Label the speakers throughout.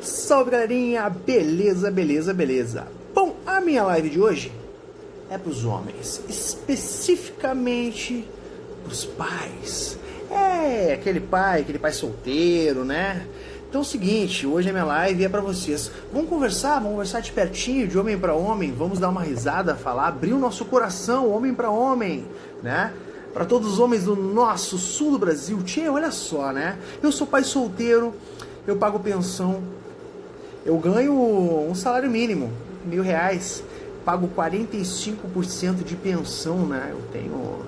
Speaker 1: Salve galerinha, beleza, beleza, beleza. Bom, a minha live de hoje é para os homens, especificamente para os pais. Aquele pai solteiro, né? Então é o seguinte, hoje a minha live é para vocês. Vamos conversar de pertinho, de homem para homem, vamos dar uma risada, falar, abrir o nosso coração, homem para homem, né? Para todos os homens do nosso sul do Brasil. Tchê, olha só, né? Eu sou pai solteiro, eu pago pensão, eu ganho um salário mínimo, R$1.000, pago 45% de pensão, né? Eu tenho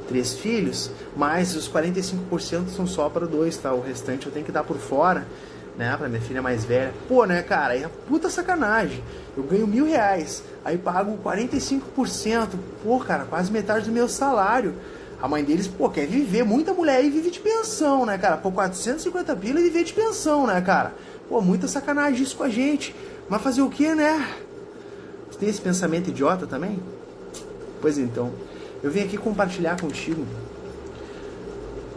Speaker 1: 3 filhos, mas os 45% são só para 2, tá? O restante eu tenho que dar por fora, né? Pra minha filha mais velha. Pô, né, cara? É puta sacanagem. Eu ganho R$1.000, aí pago 45%. Pô, cara, quase metade do meu salário. A mãe deles, pô, quer viver. Muita mulher aí vive de pensão, né, cara? Pô, 450 pila e viver de pensão, né, cara? Pô, muita sacanagem isso com a gente. Mas fazer o quê, né? Você tem esse pensamento idiota também? Pois então, eu vim aqui compartilhar contigo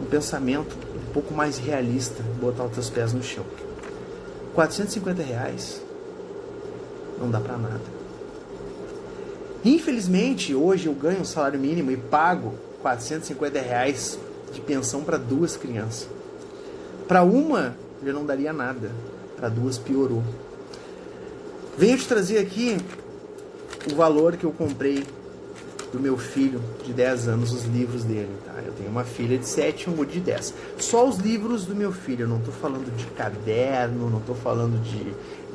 Speaker 1: um pensamento um pouco mais realista, botar os teus pés no chão. R$450 não dá pra nada. Infelizmente, hoje eu ganho um salário mínimo e pago R$450 de pensão para 2 crianças. Para uma, já não daria nada. Para 2, piorou. Venho te trazer aqui o valor que eu comprei do meu filho de 10 anos, os livros dele, tá? Eu tenho uma filha de 7 e um de 10. Só os livros do meu filho, eu não tô falando de caderno, não tô falando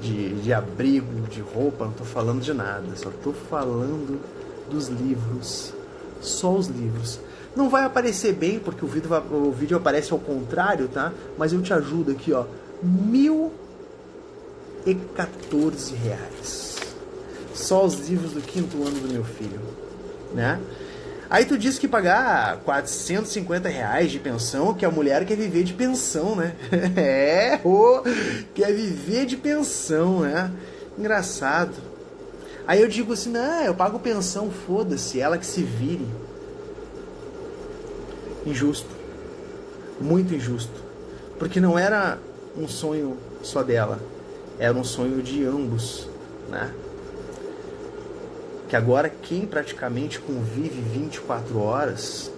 Speaker 1: de abrigo, de roupa, não tô falando de nada. Só tô falando dos livros. Só os livros. Não vai aparecer bem, porque o vídeo aparece ao contrário, tá? Mas eu te ajudo aqui, ó. R$1.014. Só os livros do 5º ano do meu filho, né? Aí tu diz que pagar R$450 de pensão, que a mulher quer viver de pensão, né? Quer viver de pensão, né? Engraçado. Aí eu digo assim, não, eu pago pensão, foda-se, ela que se vire. Injusto. Muito injusto. Porque não era um sonho só dela, era um sonho de ambos, né? Que agora quem praticamente convive 24 horas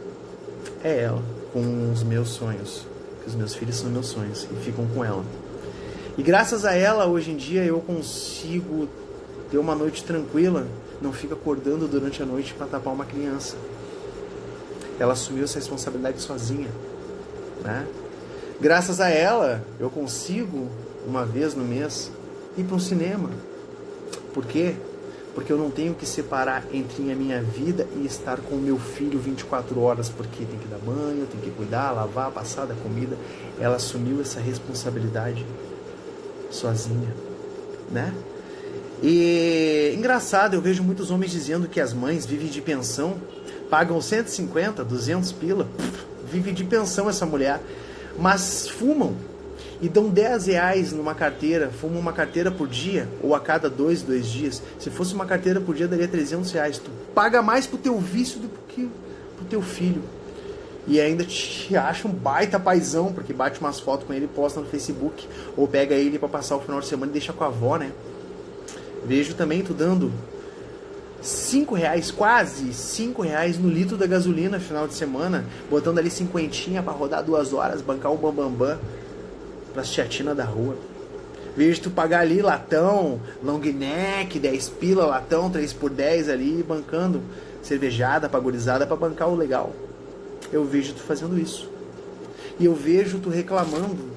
Speaker 1: é ela, com os meus sonhos. Porque os meus filhos são meus sonhos e ficam com ela. E graças a ela, hoje em dia, eu consigo ter uma noite tranquila, não fica acordando durante a noite para tapar uma criança. Ela assumiu essa responsabilidade sozinha, né? Graças a ela, eu consigo, uma vez no mês, ir para um cinema. Por quê? Porque eu não tenho que separar entre a minha vida e estar com o meu filho 24 horas, porque tem que dar banho, tem que cuidar, lavar, passar da comida. Ela assumiu essa responsabilidade sozinha, né? E engraçado, eu vejo muitos homens dizendo que as mães vivem de pensão, pagam 150, 200 pila, vive de pensão essa mulher, mas fumam e dão R$10 numa carteira, fumam uma carteira por dia, ou a cada 2 dias. Se fosse uma carteira por dia, daria R$300. Tu paga mais pro teu vício do que pro teu filho. E ainda te acha um baita paizão, porque bate umas fotos com ele e posta no Facebook, ou pega ele pra passar o final de semana e deixa com a avó, né? Vejo também tu dando R$5, quase R$5 no litro da gasolina final de semana, botando ali 50 pra rodar 2 horas, bancar um bambambam pras chatinas da rua. Vejo tu pagar ali latão, long neck, 10 pila, latão 3x10 ali, bancando cervejada, pagorizada pra bancar o legal. Eu vejo tu fazendo isso. E eu vejo tu reclamando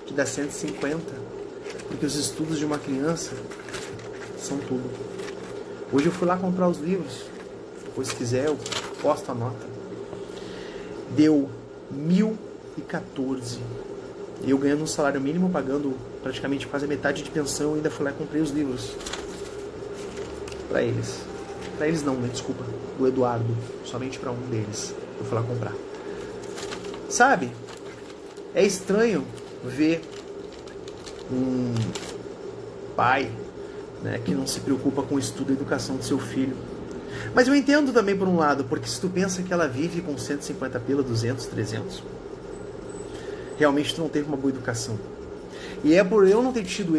Speaker 1: de dar 150, porque os estudos de uma criança são tudo. Hoje eu fui lá comprar os livros, depois se quiser eu posto a nota. Deu R$1.014. Eu ganhando um salário mínimo, pagando praticamente quase a metade de pensão, eu ainda fui lá e comprei os livros para eles. Para eles não, né? Desculpa, do Eduardo, somente para um deles eu fui lá comprar. Sabe, é estranho ver um pai, né, que não se preocupa com o estudo e educação do seu filho. Mas eu entendo também por um lado, porque se tu pensa que ela vive com 150 pila, 200, 300, realmente tu não teve uma boa educação. E é por eu não ter tido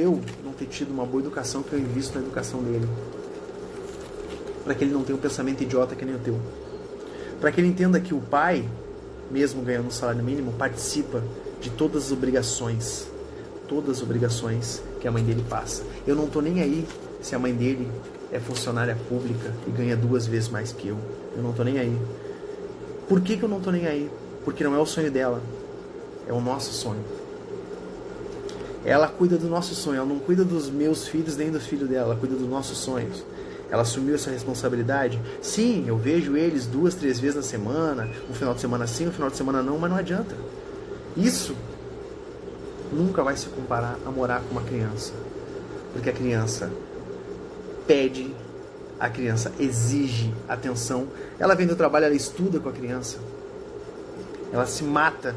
Speaker 1: uma boa educação que eu invisto na educação dele. Para que ele não tenha um pensamento idiota que nem o teu. Para que ele entenda que o pai, mesmo ganhando um salário mínimo, participa de todas as obrigações que a mãe dele passa. Eu não tô nem aí se a mãe dele é funcionária pública e ganha 2 vezes mais que eu. Eu não tô nem aí. Por que eu não tô nem aí? Porque não é o sonho dela, é o nosso sonho. Ela cuida do nosso sonho, ela não cuida dos meus filhos nem dos filhos dela, ela cuida dos nossos sonhos. Ela assumiu essa responsabilidade. Sim, eu vejo eles 2, 3 vezes na semana, um final de semana sim, um final de semana não, mas não adianta. Isso nunca vai se comparar a morar com uma criança. Porque a criança pede, a criança exige atenção. Ela vem do trabalho, ela estuda com a criança. Ela se mata.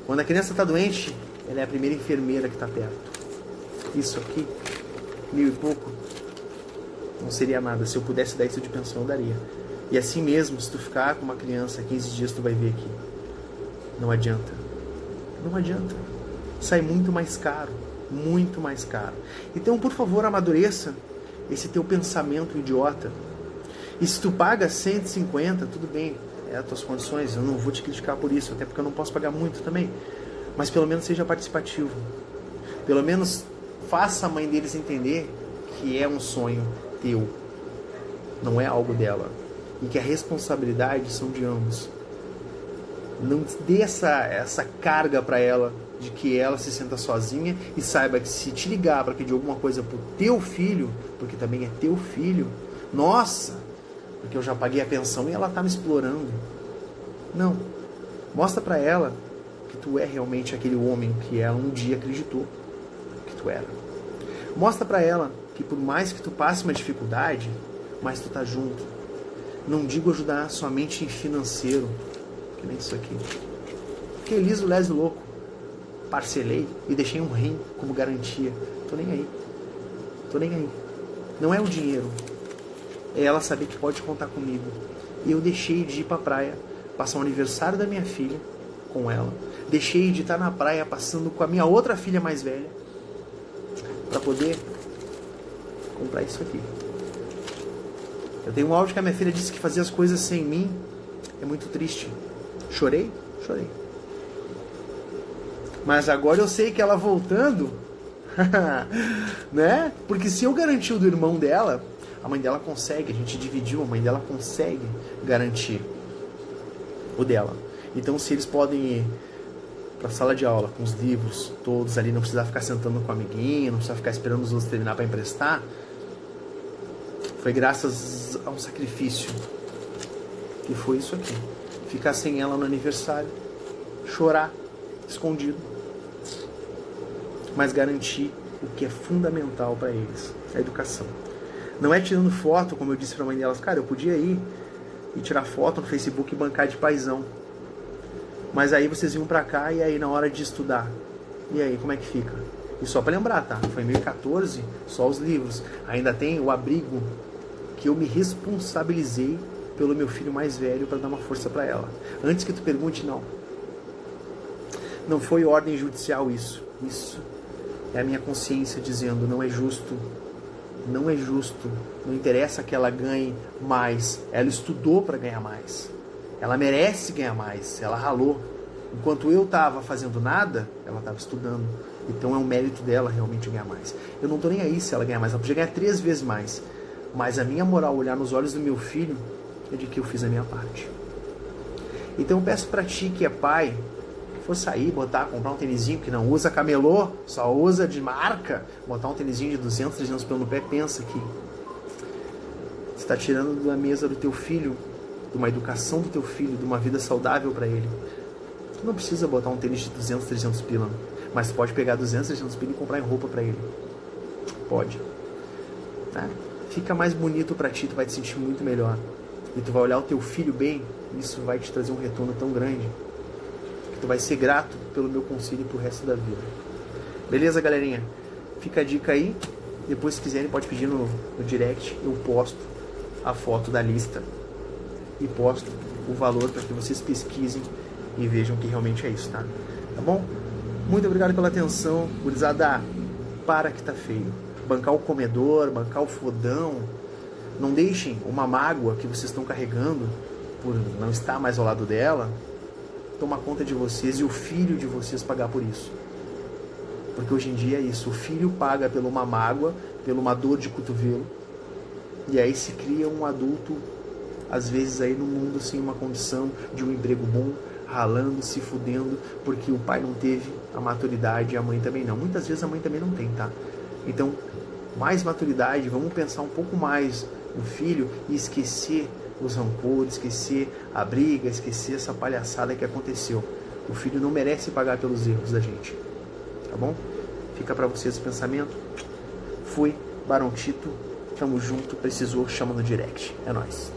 Speaker 1: Quando a criança está doente, ela é a primeira enfermeira que está perto. Isso aqui, 1000 e pouco, não seria nada. Se eu pudesse dar isso de pensão, eu daria. E assim mesmo, se tu ficar com uma criança 15 dias, tu vai ver aqui. Não adianta. Não adianta. Sai muito mais caro. Muito mais caro. Então, por favor, amadureça esse teu pensamento idiota. E se tu paga 150, tudo bem. É as tuas condições. Eu não vou te criticar por isso. Até porque eu não posso pagar muito também. Mas pelo menos seja participativo. Pelo menos faça a mãe deles entender que é um sonho teu. Não é algo dela. E que a responsabilidade são de ambos. Não dê essa carga para ela de que ela se sinta sozinha e saiba que se te ligar para pedir alguma coisa pro teu filho, porque também é teu filho, nossa, porque eu já paguei a pensão e ela tá me explorando. Não. Mostra para ela que tu é realmente aquele homem que ela um dia acreditou que tu era. Mostra para ela que por mais que tu passe uma dificuldade, mas tu tá junto. Não digo ajudar somente em financeiro, que nem isso aqui. Fiquei liso, leso, louco. Parcelei e deixei um rim como garantia. Tô nem aí. Tô nem aí. Não é o dinheiro. É ela saber que pode contar comigo. E eu deixei de ir pra praia, passar o aniversário da minha filha com ela. Deixei de estar na praia passando com a minha outra filha mais velha para poder comprar isso aqui. Eu tenho um áudio que a minha filha disse que fazer as coisas sem mim é muito triste. Chorei? Chorei. Mas agora eu sei que ela voltando, né? Porque se eu garantir o do irmão dela, a mãe dela consegue, a gente dividiu, a mãe dela consegue garantir o dela. Então se eles podem ir para a sala de aula com os livros todos ali, não precisar ficar sentando com o amiguinho, não precisar ficar esperando os outros terminar para emprestar, foi graças a um sacrifício que foi isso aqui. Ficar sem ela no aniversário, chorar escondido, mas garantir o que é fundamental para eles, a educação. Não é tirando foto, como eu disse para a mãe delas, cara, eu podia ir e tirar foto no Facebook e bancar de paizão. Mas aí vocês vinham para cá e aí na hora de estudar, e aí como é que fica? E só para lembrar, tá? Foi em 2014, só os livros. Ainda tem o abrigo que eu me responsabilizei pelo meu filho mais velho para dar uma força para ela. Antes que tu pergunte, não. Não foi ordem judicial isso. Isso é a minha consciência dizendo, não é justo. Não é justo. Não interessa que ela ganhe mais. Ela estudou para ganhar mais. Ela merece ganhar mais. Ela ralou. Enquanto eu estava fazendo nada, ela estava estudando. Então é um mérito dela realmente ganhar mais. Eu não estou nem aí se ela ganhar mais. Ela podia ganhar 3 vezes mais. Mas a minha moral, olhar nos olhos do meu filho, é de que eu fiz a minha parte. Então eu peço para ti que é pai, for sair, comprar um tênisinho que não usa camelô, só usa de marca, botar um tênisinho de 200, 300 pelo no pé, pensa que você está tirando da mesa do teu filho, de uma educação do teu filho, de uma vida saudável para ele. Tu não precisa botar um tênis de 200, 300 pila, mas tu pode pegar 200, 300 pila e comprar em roupa para ele. Pode. Tá? Fica mais bonito para ti, tu vai te sentir muito melhor. E tu vai olhar o teu filho bem, isso vai te trazer um retorno tão grande que tu vai ser grato pelo meu conselho pro resto da vida. Beleza, galerinha? Fica a dica aí. Depois, se quiserem, pode pedir no direct. Eu posto a foto da lista e posto o valor para que vocês pesquisem e vejam que realmente é isso, tá? Tá bom? Muito obrigado pela atenção. Gurizada, para que tá feio. Bancar o comedor, bancar o fodão. Não deixem uma mágoa que vocês estão carregando por não estar mais ao lado dela tomar conta de vocês e o filho de vocês pagar por isso. Porque hoje em dia é isso. O filho paga por uma mágoa, por uma dor de cotovelo. E aí se cria um adulto, às vezes aí no mundo sem uma condição de um emprego bom, ralando, se fudendo, porque o pai não teve a maturidade e a mãe também não. Muitas vezes a mãe também não tem, tá? Então, mais maturidade, vamos pensar um pouco mais no filho e esquecer os rancores, esquecer a briga, esquecer essa palhaçada que aconteceu. O filho não merece pagar pelos erros da gente, tá bom? Fica pra vocês o pensamento. Fui, Barão Tito, tamo junto, precisou, chama no direct. É nóis.